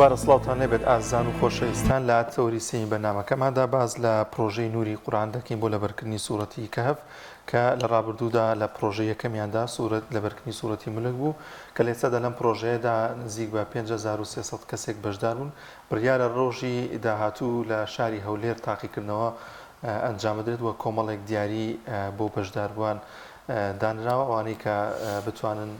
دووبارە سڵاوتان لێبێت ئازان و خۆشەویستان لە تەوریسین بەرنامەکەماندا باز لە پرۆژەی نوری قورئان دەکەین بۆ لەبەرکردنی سوورەتی کەهف کە لە ڕابردوودا لە پرۆژە یەکەمیاندا سوورەت لەبەرکردنی سوورەتی مولک بوو کە لێسەدا لەم پرۆژەیەدا نزیک بە 5300 کەسێک بەشدار بوون. بڕیارە ڕۆژی داهاتوو لە شاری هەولێر تاقیکردنەوە ئەنجامدرێت وە کۆمەڵێک دیاری بۆ بەشداربووان دانراوە ئەوانەی کە بتوانن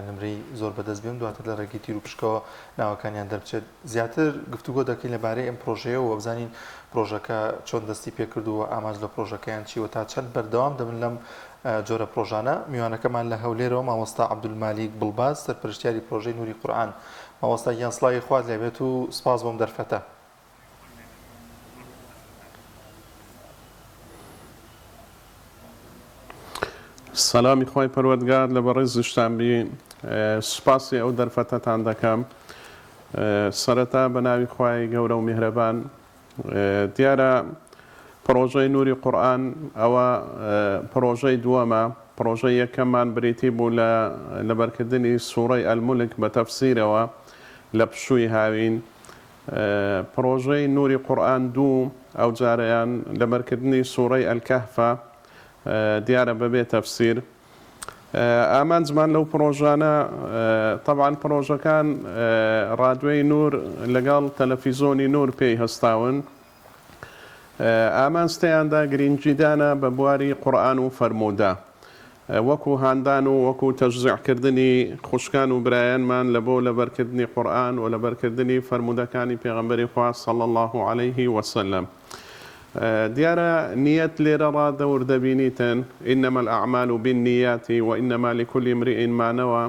نمرەی زۆر بەدەست بێن دواتر لە ڕێگی تیر و پشکەوە ناوەکانیان دەربچێت. زیاتر گفتوگۆ دەکەین لەبارەی ئەم پرۆژەیە و بزانین پرۆژەکە چۆن دەستی پێکردووە ئاماژ لە پرۆژەکەیان چیوە تا چەند بەردەوام دەبن لەم جۆرە پرۆژانە. میوانەکەمان لە هەولێرەوە مامۆستا عەبدولمالیک بڵباز سەرپەرشتیاری پرۆژەی نوری قورئان. مامۆستا گیان سڵاوی خوات لێبێت و سپاس بۆم دەرفەتە. سەلامی خۆی پەروەردگار لە بەڕێزیشتان بی سوپاسی ئەو دەرفەتەتان دەکەم. سەرەتا بە ناوی خوای گەورە و میهرەبان دیارە پرۆژەی نوری قورئان ئەوە پرۆژەی دووەمە. پرۆژەی یەکەممان بریتی بوو لە بەرکردنی سوورەی ئەلمولک بە تەفسیرەوە لە پشووی هاوین. پرۆژەی نوری قورئان دوو ئەو جارەیان لە بەرکردنی سوورەی ئەلکەهفە دیارە بەبێ تەفسیر. ئامانجمان لەو پرۆژانە طبعاً پرۆژەکان ڕادیۆی نور لەگەڵ تەلەڤیزۆنی نور پێی هەستاون. ئامانجتەیاندا گرنگیدانە بە بواری قورئان و فەرموودە وەکو هاندان و وەکو تەشجیعکردنی خوشکان و برایانمان لە بۆ لەبەرکردنی قورئان و لەبەرکردنی فەرموودەکانی پێغەمبەری خوا صلی الله عليه وسلم. دیارە نیەت لێرەڕا دەور دەبینیتن ئینەما الأعمال بالنیات وإنما لكل امرئ ما نوى.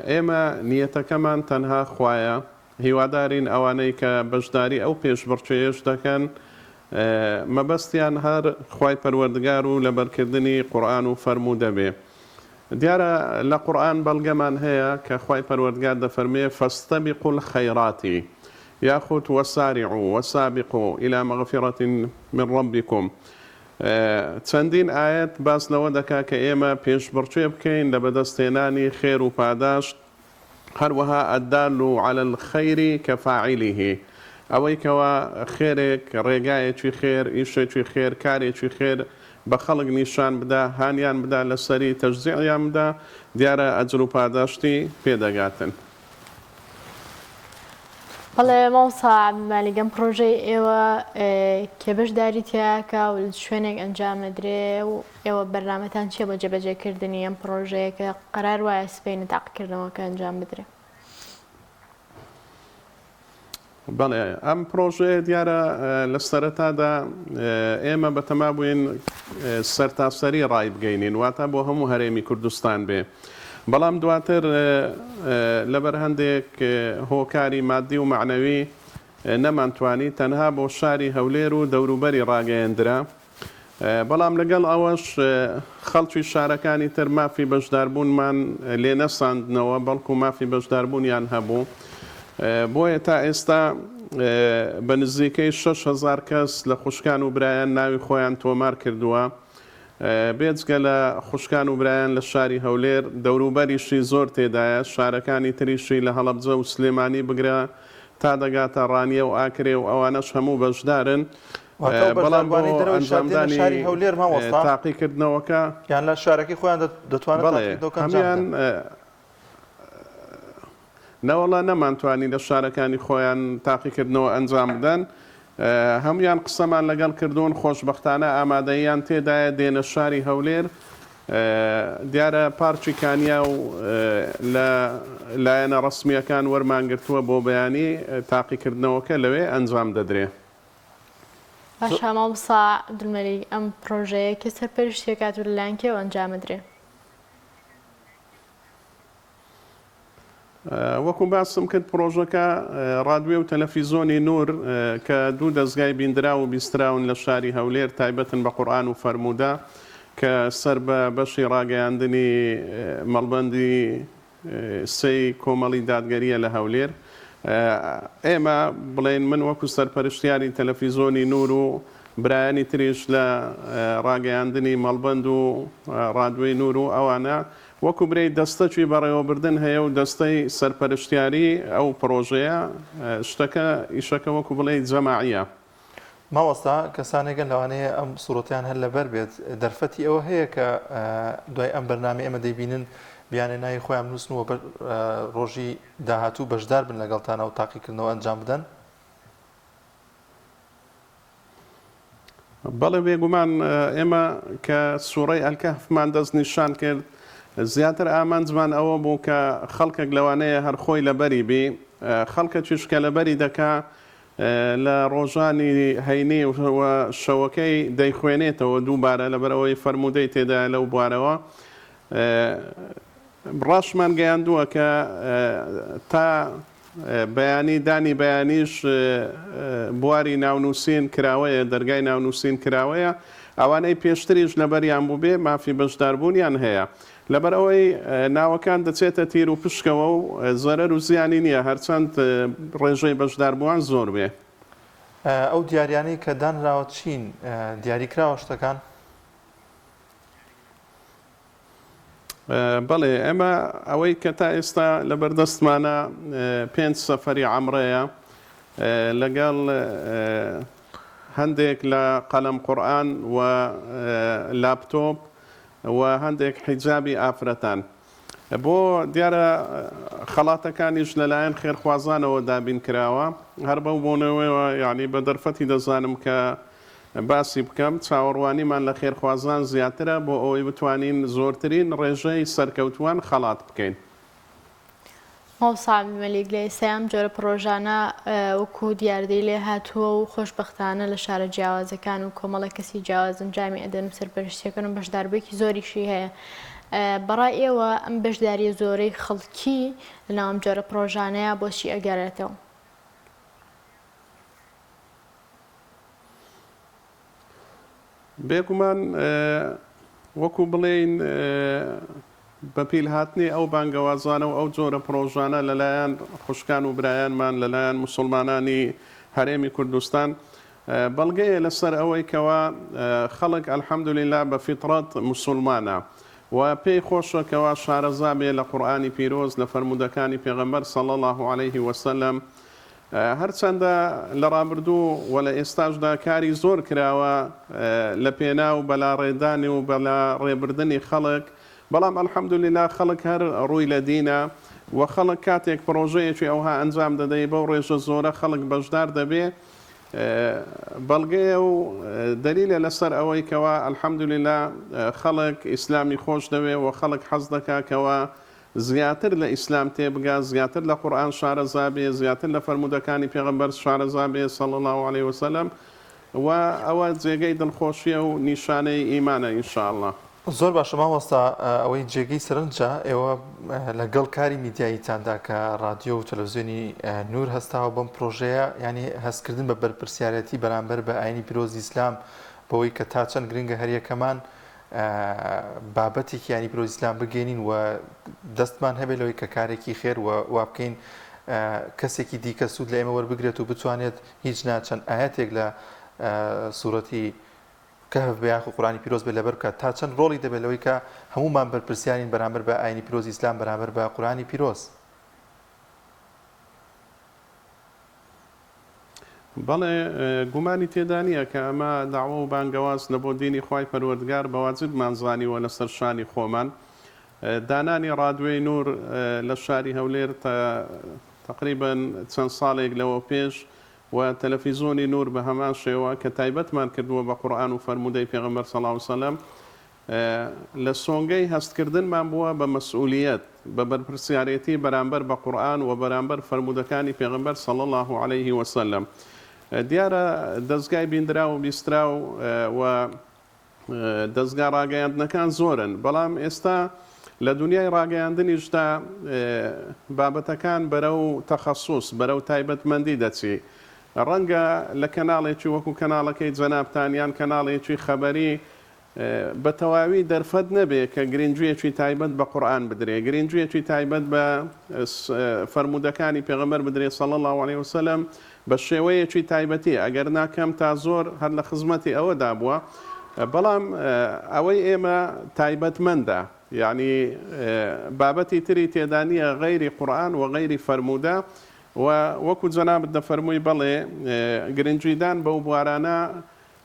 ئێمە نیەتەکەمان تەنها خوایە. هیوادارین ئەوانەی کە بەشداری ئەو پێشبڕکێش دەکەن مەبەستیان هەر خوای پەروەردگار و لەبەرکردنی قورئان و فەرموودە بێ. دیارە لە قورئان بەڵگەمان هەیە کە خوای پەروەردگار دەفەرمێ فاستبقوا الخيرات یاخود وسارعوا وسابقوا إلى مغفرة من ربكم. چەندین ئاەت باس لەوە دەکا کە ئێمە پێشبڕکێ بکەین لە بەدەستهێنانی خێر و پاداشت. هەروەها الدال على الخير كفاعله ئەوەی کەوە خێرێک ڕێگایەکی خێر ئیشێکی خێر کارێکی خێر بە خەڵک نیشان بدا هانیان بدا لەسەری تەشجیعیان بدا دیارە ئەجر و پاداشتی پێدەگاتن. بەڵێ مامۆستا عەبدولمالیک ئەم پرۆژەی ئێوە کێ بەشداری تیاکە و شوێنێک ئەنجامەدرێ و ئێوە بەرنامەتان چییە بۆ جێبەجێکردنی ئەم پرۆژەیە کە قەرار وایە سبەینە تاقیکردنەوەکە ئەنجام بدرێ؟ بەڵێ ئەم پرۆژەیە دیارە لە سەرەتادا ئێمە بەتەما بووین سەرتاسەری ڕای بگەینین واتە بۆ هەموو هەرێمی کوردستان بێ. بەڵام دواتر لەبەر هەندێک هۆکاری مادی و معنەوی نەمانتوانی تەنها بۆ شاری هەولێر و دەوروبەری ڕاگەیەندرا. بەڵام لەگەڵ ئەوەش خەڵکی شارەکانی تر مافی بەشداربوونمان لێ نەساندنەوە بەڵکو مافی بەشداربوونیان هەبوو. بۆیە تا ئێستا بە نزیکەی 6,000 کەس لە خوشکان و برایان ناوی خۆیان تۆمار کردووە. بێجگە لە خوشکان و برایان لە شاری هەولێر دەوروبەریشی زۆر تێدایە شارەکانی تریشی لە هەڵەبجە و سلێمانی بگرە تا دەگاتە ڕانیە و ئاکرێ و ئەوانەش هەموو بەشدارن. بەڵام بۆ ئەنجامدانی تاقیکردنەوەکە یان لە شارەکەی خۆیان دەتوانێت هەمیان نەوەڵا نەمانتوانی لە شارەکانی خۆیان تاقیکردنەوە ئەنجام بدەن. هەمویان قسەمان لەگەڵ کردوون خۆشبەختانە ئامادەیان تێدایە دێنە شاری هەولێر. دیارە پارکی کانیا و لە لایەنە ڕسمیەکان وەرمانگرتووە بۆ بەیانی تاقیکردنەوەکە لەوێ ئەنجام دەدرێ. باشە مامۆستا عەبدولمالیک ئەم پرۆژەیە کە سەرپەرشتیەکات و لەلایەن کێوە ئەنجامەدرێ؟ وەکو باسم کرد پرۆژەکە ڕادیۆ و تەلەڤیزۆنی نور کە دوو دەستگای بیندرا و بیستراون لە شاری هەولێر تایبەتن بە قورئان و فەرموودە کە سەر بە بەشی ڕاگەیاندنی مەڵبەندی سەی کۆمەڵی دادگەریە لە هەولێر. ئێمە بڵێن من وەکو سەرپەرشتیاری تەلەڤیزۆنی نور و برایانی تریش لە ڕاگەیاندنی مەڵبەند و ڕادیۆی نور و ئەوانە وەکو برەی دەستەکی بەڕێوەبردن هەیە و دەستەی سەرپەرشتیاری ئەو پرۆژەیە شتەکە ئیشەکە وەکو بڵێ جەماعیە. ماوەستا کەسانێکگەن لەوانەیە ئەم سوورەتیان هەر لەبەر بێت دەرفەتی ئەوە هەیە کە دوای ئەم بەرنامە ئێمە دەیبینن بیانێنایی خۆیان نووسنەوە ڕۆژی داهاتوو بەشدار بن لەگەڵتانە و تاقیکردنەوە ئەنجام بدەن. بەڵێ بێگومان ئێمە کە سوورەی ئەلکەهفمان دەست نیشان کرد زیاتر ئامانجمان ئەوە بوو کە خەڵکێک لەوانەیە هەر خۆی لەبەری بێ خەڵکەکیش کە لەبەری دەکا لە ڕۆژانی هەینی و شەوەکەی دەیخوێنێتەوە دووبارە لەبەرەوەی فەرموودەی تێدا لەو بوارەوە ڕاشمان گەیاندووە کە تا بەیانی دانی بەیانیش بواری ناونووسین کراوەیە دەرگای ناونووسین کراوەیە ئەوانەی پێشتریش لەبەریان بوو بێ مافی بەشداربوونیان هەیە لەبەر ئەوەی ناوەکان دەچێتە تیر و پشکەوە و زەرەر و زیانی نییە هەرچەند ڕێژەی بەشداربووان زۆر بێ. ئەو دیاریانەی کە دانراوە چین دیاریکراوە شتەکان؟ بەڵێ ئێمە ئەوەی کە تا ئێستا لەبەردەستمانە 5 سەفەری عەمرەیە لەگەڵ هەندێک لە قەلەم قورئان و لاپتۆپ و هەندێک حیجابی ئافرەتان بۆ دیارە خەڵاتەکانیش لەلایەن خێرخوازانەوە دابین کراوە هەر بەو بۆنەوەیەوە یعنی بە دەرفەتی دەزانم کە باسی بکەم چاوەڕوانیمان لە خێرخوازان زیاترە بۆ ئەوەی بتوانین زۆرترین ڕێژەی سەرکەوتوان خەڵات بکەین. ماوەسا مەلیک لە ئێستام جۆرە پرۆژانە وەکو دیاردەی لێ هاتووە و خۆشبەختانە لە شارە جیاوازەکان و کۆمەڵە کەسی جیاوازن جامی ئەدەن سەرپەرشتیەکەن و بەشداربێکی زۆریشی هەیە. بەڕای ئێوە ئەم بەشداریە زۆرەی خەڵکی لەناو ئەم جۆرە پرۆژانەیە بۆچی ئەگەڕێتەوە؟ بێگومان وەکو بڵێین بەپیل هاتنی ئەو بانگەوازانە و ئەو جۆرە پرۆژانە لەلایەن خوشکان و برایانمان لەلایەن موسڵمانانی هەرێمی کوردستان بەڵگەیە لەسەر ئەوەی کەوا خەڵک ئەلحەمدولیلا بە فیتڕەت موسڵمانە و پێی خۆشە کەوا شارەزا بێ لە قورئانی پیرۆز لە فەرموودەکانی پێغەمبەر صلی الله عليه وسلم هەرچەندە لە ڕابردوو و لە ئێستاشدا کاری زۆر کراوە لە پێنا و بەلا ڕێدانی و بەلا ڕێبردنی خەڵک بەڵام ئەلحەمدولیلا خەڵک هەر ڕووی لە دینە و خەڵک کاتێک پرۆژەیەکی ئەوها ئەنجام دەدەی بەو ڕێژە زۆرە خەڵک بەشدار دەبێ بەڵگەیە و دەلیلە لەسەر ئەوەی کەوا ئەلحەمدولیلا خەڵک ئیسلامی خۆش دەوێ و خەڵک حەز دەکا کەوا زیاتر لە ئیسلام تێبگا زیاتر لە قورئان شارەزا بێ زیاتر لە فەرموودەکانی پێغەمبەر شارەزا بێ صلی الله عليه وسلم و ئەوە جێگەی دڵخۆشیە و نیشانەی ئیمانە ئینشاءالله. زۆر باشە ماوەستا ئەوەی جێگەی سەرنجە ئێوە لەگەڵ کاری میدیاییتاندا کە رادیۆ و تەلەڤیزیۆنی نور هەستاوە بەم پرۆژەیە ینی هەستکردن بە بەرپرسیارەتی بەرامبەر بە ئاینی پیرۆزی ئیسلام بەوەی کە تا چەند گرنگە هەریەکەمان بابەتێکی ینی پیرۆزی ئیسلام بگەێنین و دەستمان هەبێت لەوەی کە کارێکی خێر وا بکەین کەسێکی دیکە سوود لە ئێمە وەربگرێت و بتوانێت هیچ ناچەند ئاەتێک لە سوورەتی کەهف بەیاخ و قورئانی پیرۆز بێ لەبەر بکات تا چەند ڕۆڵی دەبێت لەوەی کە هەمومان بەرپرسیارین بەرامبەر بە ئاینی پیرۆزی ئیسلام بەرامبەر بە قورئانی پیرۆز. بەڵێ گومانی تێدا نییە کە ئەمە داوە و بانگەواز لە بۆ دینی خوای پەروەردگار بەواجبمان زانیوە لەسەر شانی خۆمان دانانی ڕادیۆی نور لە شاری هەولێر تقریبا چەند ساڵێک لەوە پێش و تەلەڤیزۆنی نور بە هەمان شێوە کە تایبەتمان کردووە بە قورئان و فەرموودەی پێغەمبەر صلی الله عليه وسلم لە سۆنگەی هەستکردنمان بووە بە مەسئولیەت بە بەرپرسیارەتی بەرامبەر بە قورئان و بەرامبەر فەرموودەکانی پێغەمبەر صلی الله عليه وسلم. دیارە دەستگای بیندرا و بیسترا و دەستگا ڕاگەیاندنەکان زۆرن بەڵام ئێستا لە دنیای ڕاگەیاندنیشدا بابەتەکان بەرەو تەخەسوس بەرەو تایبەتمەندی دەچی ڕەنگە لە کەناڵێکی وەکو کەناڵەکەی جەنابتان یان کەناڵێکی خەبەری بە تەواوی دەرفەت نەبێ کە گرنگجویەکی تایبەت بە قورئان بدرێ گرنگجویەکی تایبەت بە فەرموودەکانی پێغەمبەر بدرێ صلی الله عليه وسلم بە شێوەیەکی تایبەتی ئەگەر ناکەم تا زۆر هەر لە خزمەتی ئەوەدا بووە بەڵام ئەوەی ئێمە تایبەتمەندە يعني بابتي تري تيدانية غير قرآن وغير فرمودا ووكو جناب دفرموي بلي گرنجیدان بەو بوارانە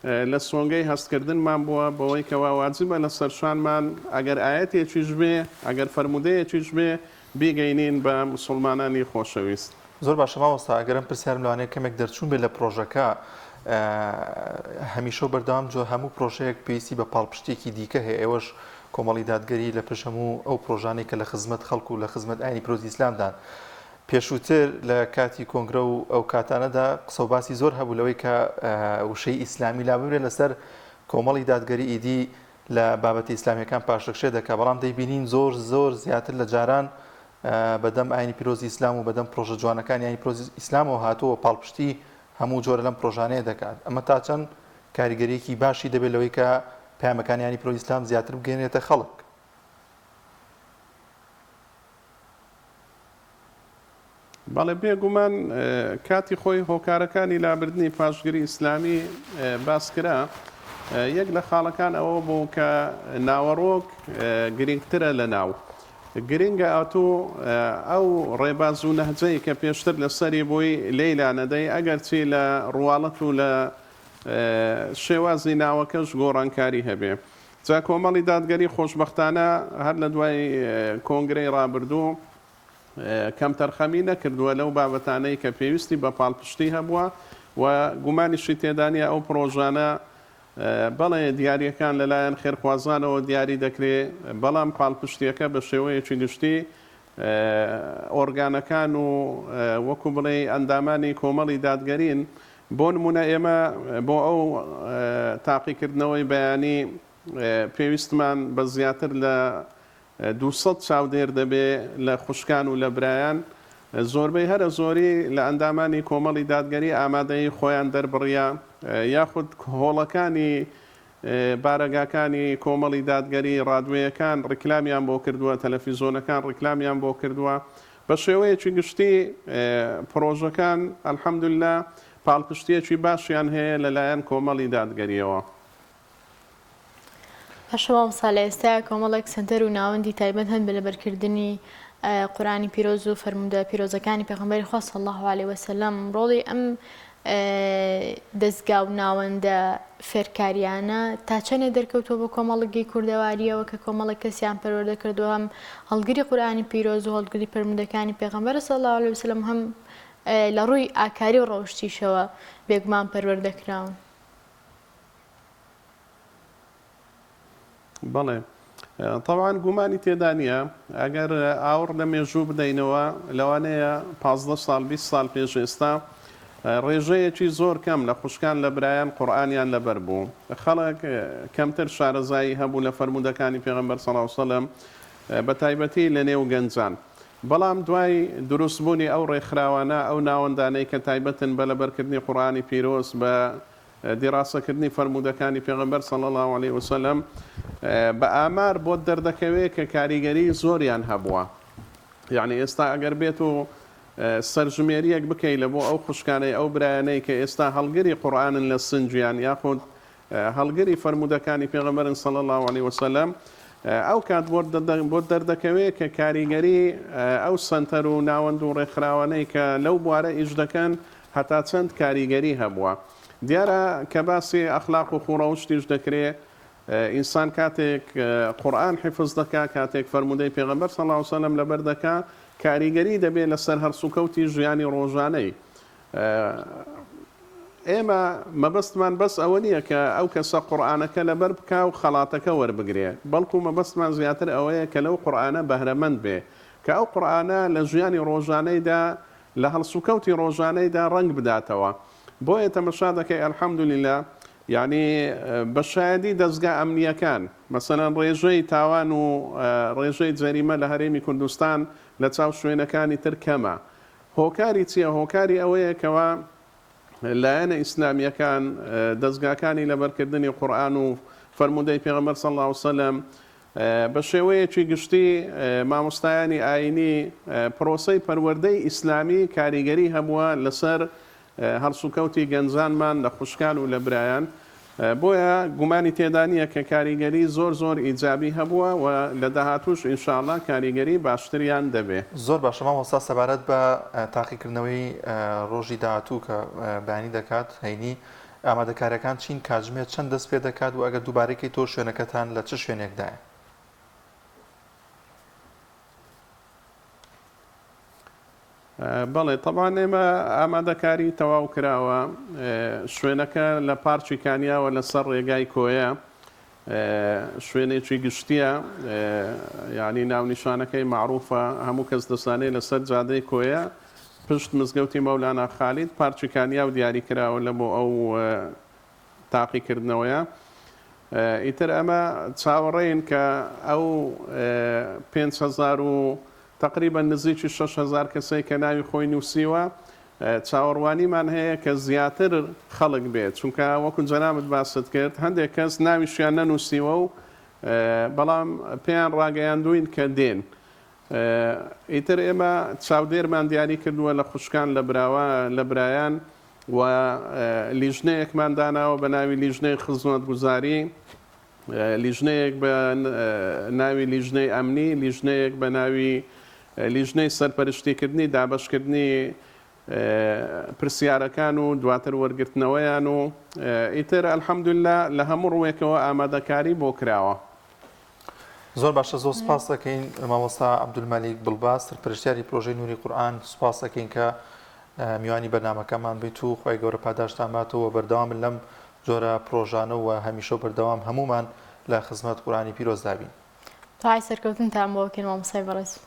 لە سۆنگەی هەستکردنمان بووە بەوەی کەوا واجبە لە سەرشانمان ئەگەر ئاەتێکیش بێ ئەگەر فەرمودەیەکیش بێ بیگەینین بە مسلمانانی خۆشەویست. زۆر باشە مامۆستا ئەگەرم پرسیارم لەوانەیە کەمێک دەرچوون بێت لە پرۆژەکە هەمیشە بەردەوام جۆ هەموو پرۆژەیەک پێویستی بە پاڵپشتێکی دیکە هەیە ئێوەش کۆمەڵی دادگەری لە پشت هەموو ئەو پرۆژانەی کە لە خزمەت خەڵکو و لە خزمەت ئاینی پیرۆزی ئیسلامدان پێشووتر لە کاتی کۆنگرە و ئەو کاتانەدا قسە و باسی زۆر هەبوو لەوەی کە وشەی ئیسلامی لا ببرێت لەسەر کۆمەڵی دادگەری ئیدی لە بابەتی ئیسلامیەکان پاشەکشێ دەکا بەڵام دەیبینین زۆر زیاتر لە جاران بەدەم ئاینی پیرۆزی ئیسلام و بەدەم پرۆژە جوانەکانی ئاینی پیرۆزی ئیسلامەوە هاتووە پاڵپشتی هەموو جۆرە لەم پرۆژانەیە دەکات ئەمە تا چەند کاریگەریەکی باشی دەبێت لەوەی کە پامەکانی ئاینی پیرۆزی ئیسلام زیاتر بگەێنێتە خەڵک. بەڵێ بێگومان کاتی خۆی هۆکارەکانی لابردنی پاشگیری ئیسلامی باس کرا یەک لە خاڵەکان ئەوە بوو کە ناوەڕۆک گرنگترە لە ناو گرنگە ئەتوو ئەو ڕێباز و نەهجەی کە پێشتر لەسەری بووی لەیلانەدەی ئەگەر چی لە ڕواڵەت و لە شێوازی ناوەکەش گۆڕانکاری هەبێ جا کۆمەڵی دادگەری خۆشبەختانە هەر لە دوای کۆنگرەی ڕابردوو کەم تەرخەمی نەکردووە لەو بابەتانەی کە پێویستی بە پاڵپشتی هەبووە و گومانیشی تێدانە ئەو پرۆژانە بەڵێ دیاریەکان لەلایەن خێرخوازانەوە دیاری دەکرێت بەڵام پاڵپشتیەکە بە شێوەیەکی گشتی ئۆرگانەکان و وەکو بڵێ ئەندامانی کۆمەڵی دادگەرین بۆ نمونە ئێمە بۆ ئەو تاقیکردنەوەی بەیانی پێویستمان بە زیاتر لە 200 چاودێر دەبێ لە خوشکان و لە برایان زۆربەی هەرە زۆری لە ئەندامانی کۆمەڵی دادگەری ئامادەی خۆیان دەربڕیا یاخود هۆڵەکانی بارەگاکانی کۆمەڵی دادگەری ڕادوێیەکان ڕیکلامیان بۆ کردووە تەلەڤیزۆنەکان ڕیکلامیان بۆ کردووە بە شێوەیەکی گشتی پرۆژەکان ئەلحەمدوللا پاڵپشتیەکی باشیان هەیە لەلایەن کۆمەڵی دادگەریەوە. پاشەوام ساڵ ئێستا کۆمەڵێک سنتەر و ناوەندی تایبەت هەن بە لەبەرکردنی قورآنی پیرۆز و فەرموودە پیرۆزەکانی پێغەمبەری خوا صلی الله علیه وسلم ڕۆڵی ئەم دەستگا و ناوەندە فێرکاریانە تا چەندێ دەرکەوتووە بە کۆمەڵگی کوردەواریەوە کە کۆمەڵێک کەسیان پەروەردە کردووە هەم هەڵگری قورآنی پیرۆز و هەڵگری فەرموودەکانی پێغەمبەر صلی الله علیه وسلم هەم لە ڕووی ئاکاری و ڕەوشتیشەوە بێگومان پەروەردەکراون. بەڵێ طبعاً گومانی تێدانە ئەگەر ئاور لە مێژوو بدەینەوە لەوانەیە 15 ساڵ 20 ساڵ پێش ئێستا ڕێژەیەکی زۆر کەم لە خوشکان لە برایان قورئانیان لەبەر بوو خەڵک کەمتر شارەزایی هەبوو لە فەرموودەکانی پێغەمبەر صلی الله علیه وسلم بە تایبەتی لە نێو گەنجان بەڵام دوای دروستبوونی ئەو ڕێکخراوانە ئەو ناوەندانەی کە تایبەتن بە لەبەرکردنی قورئانی پیرۆز بە دیراسەکردنی فەرموودەکانی پێغەمبەر صلی الله علیه وسلم بە ئامار بۆ دەردەکەوێت کە کاریگەری زۆریان هەبووە یعنی ئێستا ئەگەر بێت و سەرژمێریەک بکەیت لە بۆ ئەو خوشکانەی ئەو برایانەی کە ئێستا هەڵگری قورئانن لە سنجیان یاخود هەڵگری فەرموودەکانی پێغەمبەرن صلی الله علیه وسلم ئەو کات بۆ دەردەکەوێت کە کاریگەری ئەو سنتەر و ناوەند و ڕێکخراوانەی کە لەو بوارە ئیش دەکەن هەتا چەند کاریگەری هەبووە دیارە کە باسی ئەخلاق و خوڕەوشتیش دەکرێت ئینسان کاتێک قورئان حفظ دەکا کاتێک فەرموودەی پێغەمبەر صلی الله علیه وسلم لەبەر دەکا کاریگەری دەبێت لەسەر هەرسوکەوتی ژیانی ڕۆژانەی ئێمە مەبەستمان بەس ئەوە نییە کە ئەو کەسە قورئانەکە لەبەر بکا و خەڵاتەکە وەربگرێ بەڵکو مەبەستمان زیاتر ئەوەیە کە لەو قورئانە بەهرەمەند بێ کە ئەو قورئانە لە ژیانی ڕۆژانەیدا لە هەڵسوکەوتی ڕۆژانەیدا ڕەنگ بداتەوە بۆیە تەمەشا دەکەی ئەلحەمدوللیلا یعنی بەشایەتی دەستگا ئەمنیەکان مەسەلەن ڕێژەی تاوان و ڕێژەی جەریمە لە هەرێمی کوردستان لە چاو شوێنەکانی تر کەمە هۆکاری چییە هۆکاری ئەوەیە کەوە لایەنە ئیسلامیەکان دەستگاکانی لەبەرکردنی قورئان و فەرموودەی پێغەمبەر صلی الله علیه وسلم بە شێوەیەکی گشتی مامۆستایانی ئاینی پرۆسەی پەروەردەی ئیسلامی کاریگەری هەبووە لەسەر هەرسوکەوتی گەنجانمان لە خوشکان و لە برایان بۆیە گومانی تێدا نییە کە کاریگەری زۆر ئیجابی هەبووە و لە داهاتوش ئینشاءڵڵا کاریگەری باشتریان دەبێ. زۆر باشە مامۆستا سەبارەت بە تاقیکردنەوەی ڕۆژی داهاتوو کە بەیانی دەکات هەینی ئامادەکاریەکان چین کاتژمێر چەند دەست پێ دەکات و ئەگەر دووبارەی تۆ شوێنەکەتان لە چ شوێنێکدایە؟ بەڵێ طبعاً ئێمە ئامادەکاری تەواو کراوە شوێنەکە لە پارکی کانیاوە لەسەر ڕێگای کۆیە شوێنێکی گشتیە یعنی ناونیشانەکەی معروفە هەموو کەس دەزانێت لەسەر جادەی کۆیە پشت مزگەوتی مەولانا خالید پارکی کانیا و دیاری کراوە لە بۆ ئەو تاقیکردنەوەیە. ئیتر ئەمە چاوەڕێین کە ئەو 5,000 و تقریبا نزیکی 6,000 کەسەی کە ناوی خۆی نووسیوە چاوەڕوانیمان هەیە کە زیاتر خەڵک بێت چونکە وەکو جەنابەت باست کرد هەندێک کەس ناویشیان نەنووسیوە و بەڵام پێیان ڕاگەیاندوین کە دێن. ئیتر ئێمە چاودێرمان دیاری کردووە لە خوشکان لە برایان و لیژنەیەکمان داناوە بە ناوی لیژنەی خزمەتگوزاری، لیژنەیەک بە ناوی لیژنەی ئەمنی، لیژنەیەک بە ناوی لیژنەی سەرپەرشتیکردنی دابەشکردنی پرسیارەکان و دواتر وەرگرتنەوەیان و ئیتر ئەلحەمدوللا لە هەموو ڕوێکەوە ئامادەکاری بۆ کراوە. زۆر باشە زۆر سپاس دەکەین مامۆستا عەبدولمەلیک بڵباس سەرپەرشتیاری پرۆژەی نوری قورئان سوپاس دەکەین کە میوانی بەرنامەکەمان بیت و خۆی گەورە پاداشتان باتەوە بەردەوام لەم جۆرە پرۆژانە و هەمیشە بەردەوام هەمومان لە خزمەت قورئانی پیرۆز دابین. تای سەرکەوتنتان بۆ بکەین مامۆستای بەڕێز.